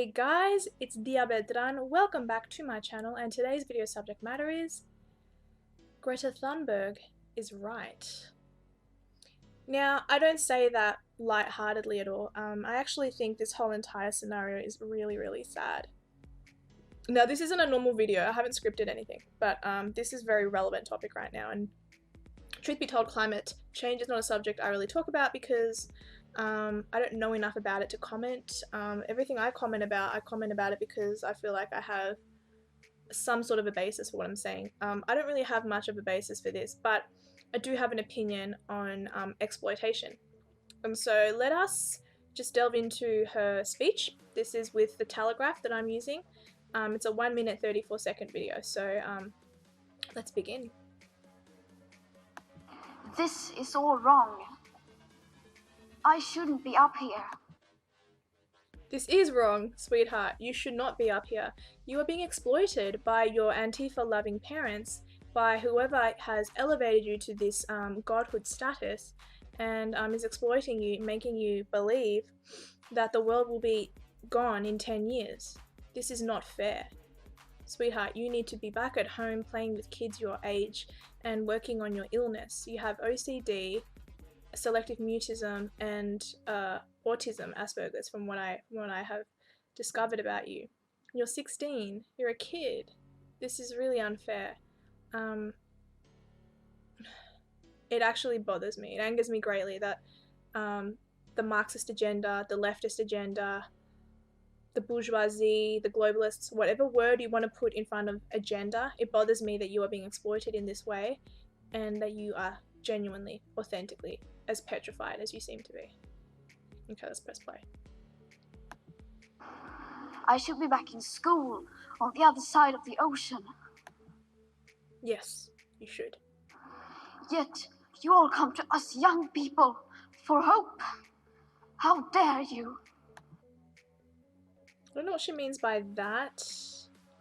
Hey guys, it's Beltran. Welcome back to my channel, and today's video subject matter is Greta Thunberg is right. Now, I don't say that lightheartedly at all. I actually think this whole entire scenario is really sad. Now, this isn't a normal video. I haven't scripted anything, but this is a very relevant topic right now, and truth be told, climate change is not a subject I really talk about because I don't know enough about it to comment. Everything I comment about it because I feel like I have some sort of a basis for what I'm saying. I don't really have much of a basis for this, but I do have an opinion on exploitation. And so let us just delve into her speech. This is with the Telegraph that I'm using. It's a 1 minute 34-second video, so let's begin. This is all wrong. I shouldn't be up here. This is wrong, sweetheart. You should not be up here. You are being exploited by your Antifa-loving parents, by whoever has elevated you to this godhood status, and is exploiting you, making you believe that the world will be gone in 10 years. This is not fair. Sweetheart, you need to be back at home playing with kids your age and working on your illness. You have OCD, selective mutism, and autism, Asperger's, from what I have discovered about you. You're 16. You're a kid. This is really unfair. It actually bothers me. It angers me greatly that the Marxist agenda, the leftist agenda, the bourgeoisie, the globalists, whatever word you want to put in front of agenda, it bothers me that you are being exploited in this way and that you are genuinely, authentically as petrified as you seem to be. Okay, let's press play. I should be back in school on the other side of the ocean. Yes, you should. Yet you all come to us young people for hope. How dare you? I don't know what she means by that.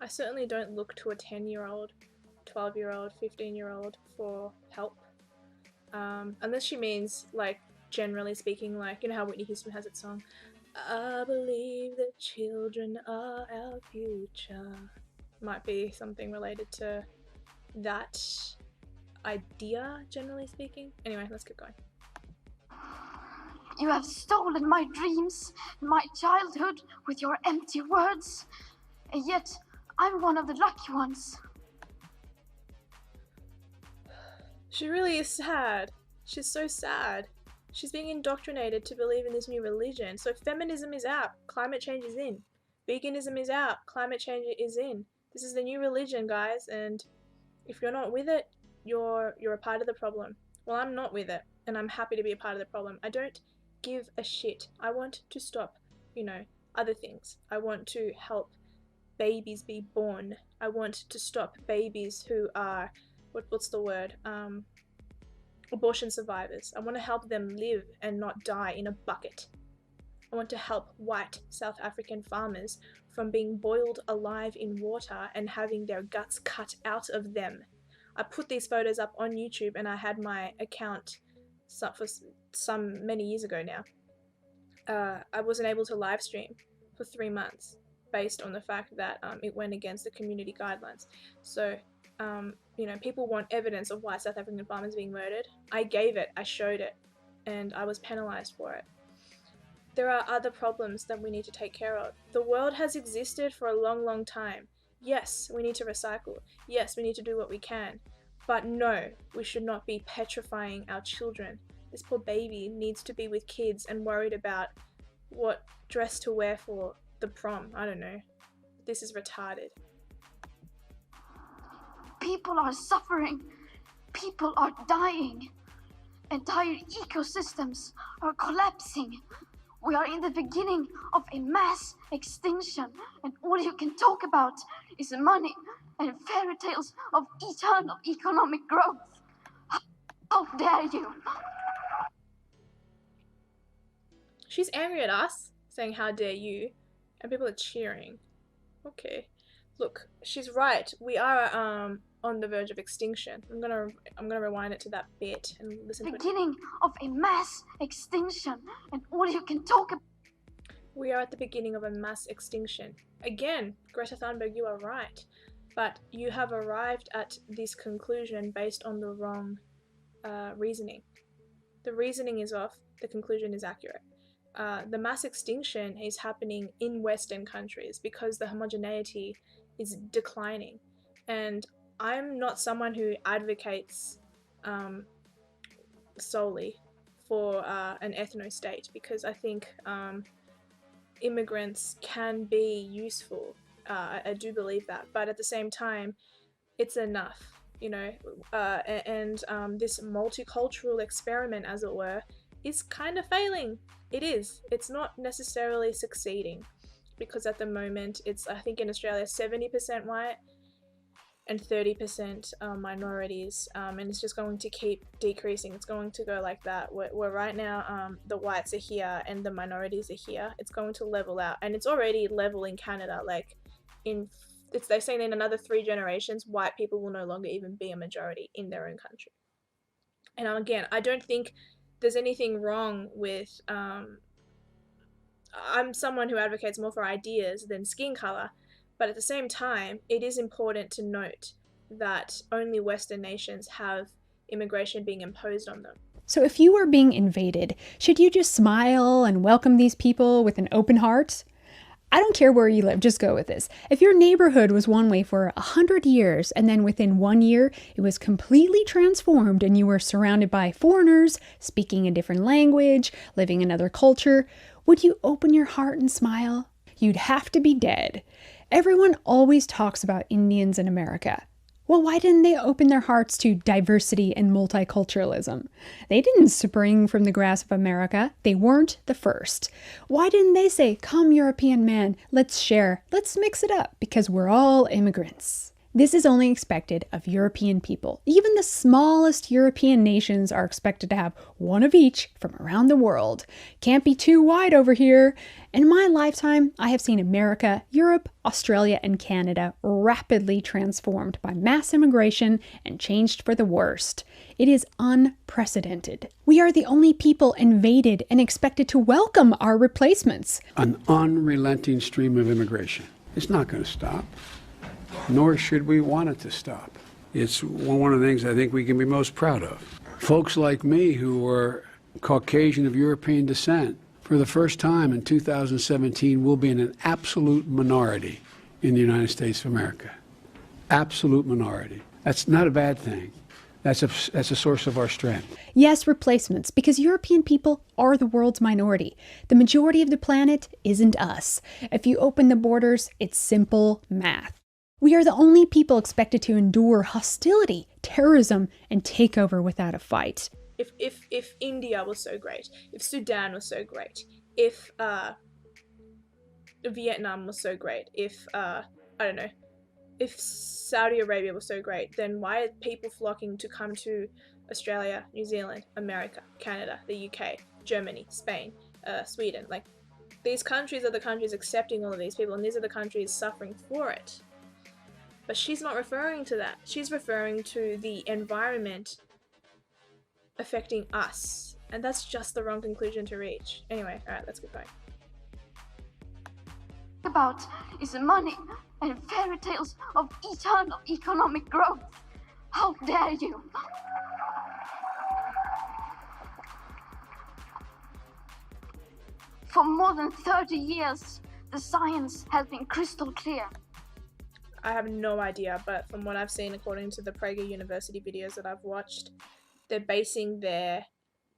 I certainly don't look to a 10-year-old, 12-year-old, 15-year-old for help. Unless she means, like, generally speaking, like, you know how Whitney Houston has its song, I believe that children are our future. Might be something related to that idea, generally speaking. Anyway, let's keep going. You have stolen my dreams, my childhood with your empty words. And yet, I'm one of the lucky ones. She really is sad. She's so sad. She's being indoctrinated to believe in this new religion. So feminism is out, climate change is in. Veganism is out, climate change is in. This is the new religion, guys, and if you're not with it, you're a part of the problem. Well, I'm not with it, and I'm happy to be a part of the problem. I don't give a shit. I want to stop, other things. I want to help babies be born. I want to stop babies who are, what's the word? Abortion survivors. I want to help them live and not die in a bucket. I want to help white South African farmers from being boiled alive in water and having their guts cut out of them. I put these photos up on YouTube, and I had my account for many years ago now. I wasn't able to live stream for 3 months based on the fact that it went against the community guidelines. So people want evidence of why South African farmers being murdered. I gave it, I showed it, and I was penalized for it. There are other problems that we need to take care of. The world has existed for a long time. Yes, we need to recycle. Yes, we need to do what we can. But no, we should not be petrifying our children. This poor baby needs to be with kids and worried about what dress to wear for the prom. I don't know. This is retarded. People are suffering. People are dying. Entire ecosystems are collapsing. We are in the beginning of a mass extinction, and all you can talk about is money and fairy tales of eternal economic growth. How dare you? She's angry at us, saying how dare you, and people are cheering. Okay. Look, she's right. We are on the verge of extinction. I'm gonna rewind it to that bit and listen to it. Beginning of a mass extinction, and all you can talk about. We are at the beginning of a mass extinction. Again, Greta Thunberg, you are right. But you have arrived at this conclusion based on the wrong reasoning. The reasoning is off, the conclusion is accurate. The mass extinction is happening in Western countries because the homogeneity is declining. And I'm not someone who advocates solely for an ethno-state, because I think immigrants can be useful. I do believe that, but at the same time, it's enough, you know. This multicultural experiment, as it were, is kind of failing. It is. It's not necessarily succeeding, because at the moment, it's, I think in Australia, 70% white and 30% minorities, and it's just going to keep decreasing. It's going to go like that. Where right now the whites are here and the minorities are here. It's going to level out, and it's already level in Canada. Like they're saying in another 3 generations, white people will no longer even be a majority in their own country. And again, I don't think there's anything wrong with. I'm someone who advocates more for ideas than skin color. But at the same time, it is important to note that only Western nations have immigration being imposed on them. So if you were being invaded, should you just smile and welcome these people with an open heart? I don't care where you live, just go with this. If your neighborhood was one way for 100 years and then within 1 year it was completely transformed and you were surrounded by foreigners speaking a different language, living another culture, would you open your heart and smile? You'd have to be dead. Everyone always talks about Indians in America. Well, why didn't they open their hearts to diversity and multiculturalism? They didn't spring from the grass of America. They weren't the first. Why didn't they say, "Come, European man, let's share, let's mix it up, because we're all immigrants"? This is only expected of European people. Even the smallest European nations are expected to have one of each from around the world. Can't be too wide over here. In my lifetime, I have seen America, Europe, Australia, and Canada rapidly transformed by mass immigration and changed for the worst. It is unprecedented. We are the only people invaded and expected to welcome our replacements. An unrelenting stream of immigration. It's not going to stop. Nor should we want it to stop. It's one of the things I think we can be most proud of. Folks like me who are Caucasian of European descent, for the first time in 2017, will be in an absolute minority in the United States of America. Absolute minority. That's not a bad thing. That's a source of our strength. Yes, replacements, because European people are the world's minority. The majority of the planet isn't us. If you open the borders, it's simple math. We are the only people expected to endure hostility, terrorism, and takeover without a fight. If India was so great, if Sudan was so great, if Vietnam was so great, if I don't know, if Saudi Arabia was so great, then why are people flocking to come to Australia, New Zealand, America, Canada, the UK, Germany, Spain, Sweden? Like, these countries are the countries accepting all of these people, and these are the countries suffering for it. But she's not referring to that. She's referring to the environment affecting us. And that's just the wrong conclusion to reach. Anyway, alright, let's get back. About is money and fairy tales of eternal economic growth. How dare you? For more than 30 years, the science has been crystal clear. I have no idea, but from what I've seen, according to the Prager University videos that I've watched, they're basing their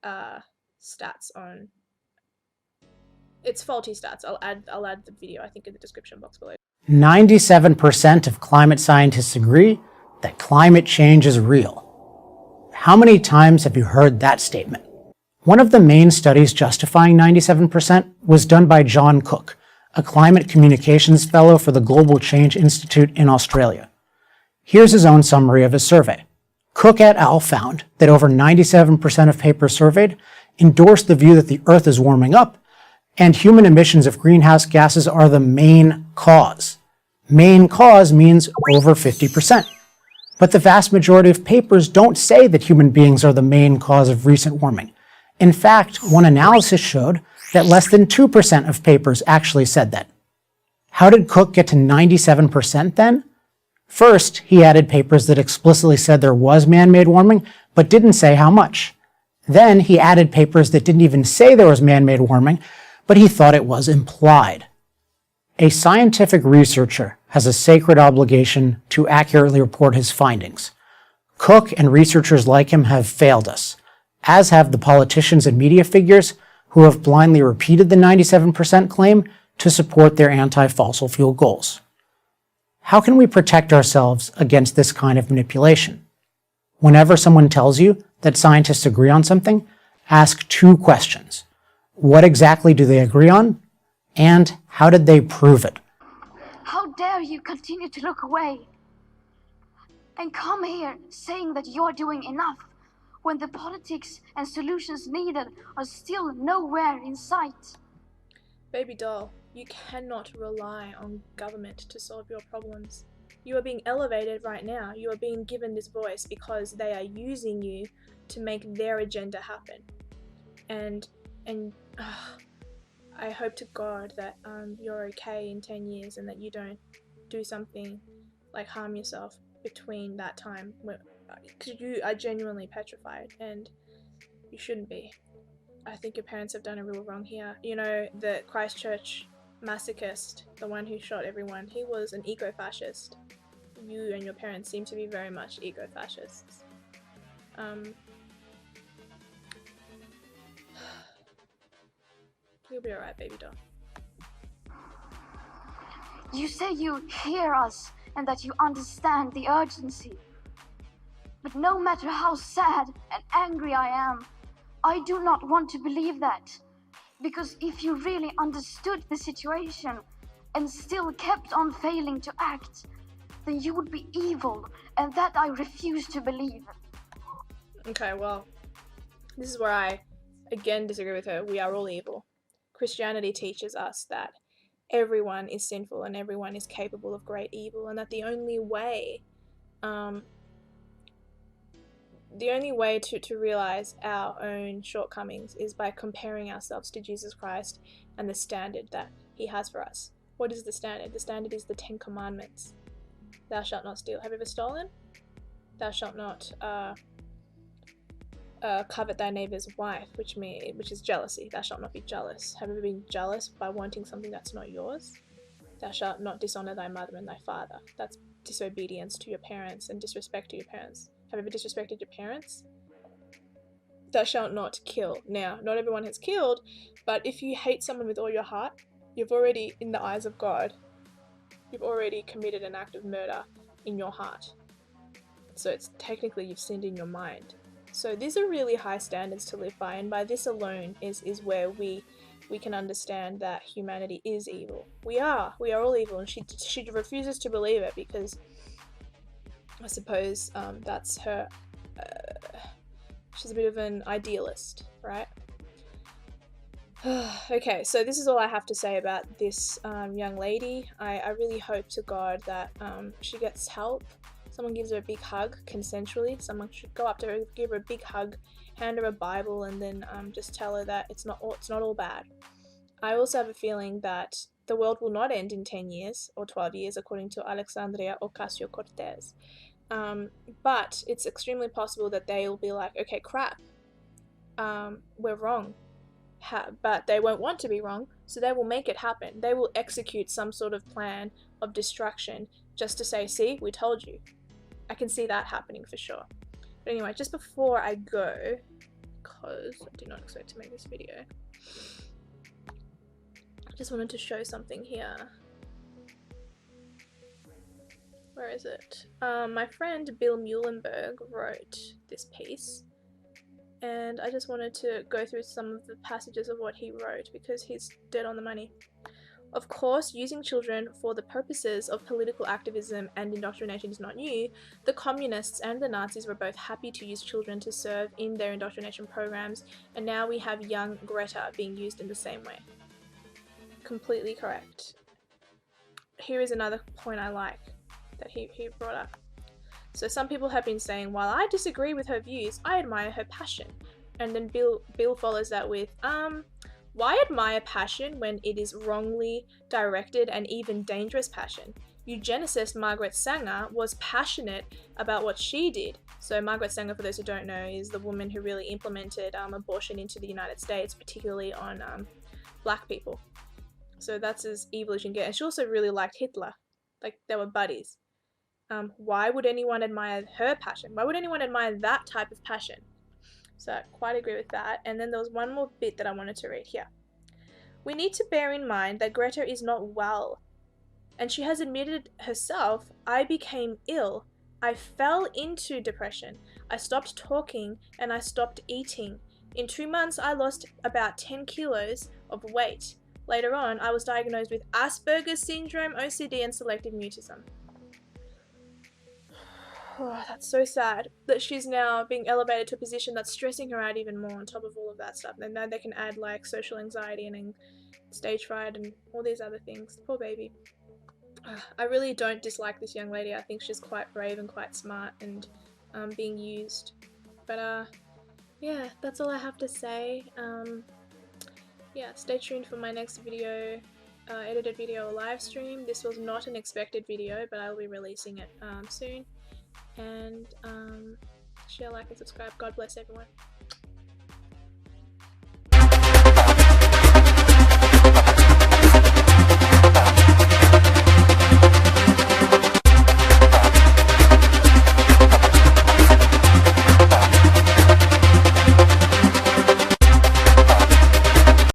stats on... It's faulty stats. I'll add the video, I think, in the description box below. 97% of climate scientists agree that climate change is real. How many times have you heard that statement? One of the main studies justifying 97% was done by John Cook, a climate communications fellow for the Global Change Institute in Australia. Here's his own summary of his survey. Cook et al. Found that over 97% of papers surveyed endorsed the view that the Earth is warming up, and human emissions of greenhouse gases are the main cause. Main cause means over 50%. But the vast majority of papers don't say that human beings are the main cause of recent warming. In fact, one analysis showed that less than 2% of papers actually said that. How did Cook get to 97% then? First, he added papers that explicitly said there was man-made warming, but didn't say how much. Then he added papers that didn't even say there was man-made warming, but he thought it was implied. A scientific researcher has a sacred obligation to accurately report his findings. Cook and researchers like him have failed us, as have the politicians and media figures who have blindly repeated the 97% claim to support their anti-fossil fuel goals. How can we protect ourselves against this kind of manipulation? Whenever someone tells you that scientists agree on something, ask 2 questions. What exactly do they agree on? And how did they prove it? How dare you continue to look away and come here saying that you're doing enough when the politics and solutions needed are still nowhere in sight? Baby doll, you cannot rely on government to solve your problems. You are being elevated right now. You are being given this voice because they are using you to make their agenda happen. And I hope to God that you're okay in 10 years and that you don't do something like harm yourself between that time, because you are genuinely petrified and you shouldn't be. I think your parents have done a real wrong here. You know, the Christchurch masochist, the one who shot everyone, he was an eco-fascist. You and your parents seem to be very much eco-fascists. You'll be alright, baby doll. You say you hear us and that you understand the urgency. But no matter how sad and angry I am, I do not want to believe that. Because if you really understood the situation and still kept on failing to act, then you would be evil, and that I refuse to believe. Okay, well, this is where I again disagree with her. We are all evil. Christianity teaches us that everyone is sinful and everyone is capable of great evil, and that the only way to realize our own shortcomings is by comparing ourselves to Jesus Christ and the standard that he has for us. What is the standard? The standard is the 10 Commandments. Thou shalt not steal. Have you ever stolen? Thou shalt not covet thy neighbor's wife, which is jealousy. Thou shalt not be jealous. Have you ever been jealous by wanting something that's not yours? Thou shalt not dishonor thy mother and thy father. That's disobedience to your parents and disrespect to your parents. Have you ever disrespected your parents? Thou shalt not kill. Now, not everyone has killed, but if you hate someone with all your heart, you've already, in the eyes of God, you've already committed an act of murder in your heart. So it's technically you've sinned in your mind. So these are really high standards to live by, and by this alone is where we can understand that humanity is evil. We are all evil, and she refuses to believe it because I suppose that's her. She's a bit of an idealist, right? Okay, so this is all I have to say about this young lady. I really hope to God that she gets help. Someone gives her a big hug consensually. Someone should go up to her, give her a big hug, hand her a Bible, and then just tell her that it's not all bad. I also have a feeling that the world will not end in 10 years or 12 years, according to Alexandria Ocasio-Cortez. But it's extremely possible that they will be like, okay, crap, we're wrong. But they won't want to be wrong, so they will make it happen. They will execute some sort of plan of destruction just to say, see, we told you. I can see that happening for sure. But anyway, just before I go, because I did not expect to make this video, I just wanted to show something here. Where is it? My friend Bill Muhlenberg wrote this piece, and I just wanted to go through some of the passages of what he wrote because he's dead on the money. Of course, using children for the purposes of political activism and indoctrination is not new. The communists and the Nazis were both happy to use children to serve in their indoctrination programs, and now we have young Greta being used in the same way. Completely correct. Here is another point I like that he brought up. So some people have been saying, while I disagree with her views, I admire her passion. And then Bill follows that with, Why admire passion when it is wrongly directed and even dangerous passion? Eugenicist Margaret Sanger was passionate about what she did. So Margaret Sanger, for those who don't know, is the woman who really implemented abortion into the United States, particularly on black people. So that's as evil as you can get. And she also really liked Hitler. Like, they were buddies. Why would anyone admire her passion? Why would anyone admire that type of passion? So I quite agree with that. And then there was one more bit that I wanted to read here. We need to bear in mind that Greta is not well. And she has admitted herself, I became ill. I fell into depression. I stopped talking and I stopped eating. In 2 months, I lost about 10 kilos of weight. Later on, I was diagnosed with Asperger's syndrome, OCD, and selective mutism. Oh, that's so sad that she's now being elevated to a position that's stressing her out even more on top of all of that stuff. And now they can add like social anxiety and stage fright and all these other things. Poor baby. I really don't dislike this young lady. I think she's quite brave and quite smart and being used. But yeah, that's all I have to say. Yeah, stay tuned for my next video, edited video or live stream. This was not an expected video, but I'll be releasing it soon. And share, like, and subscribe. God bless everyone.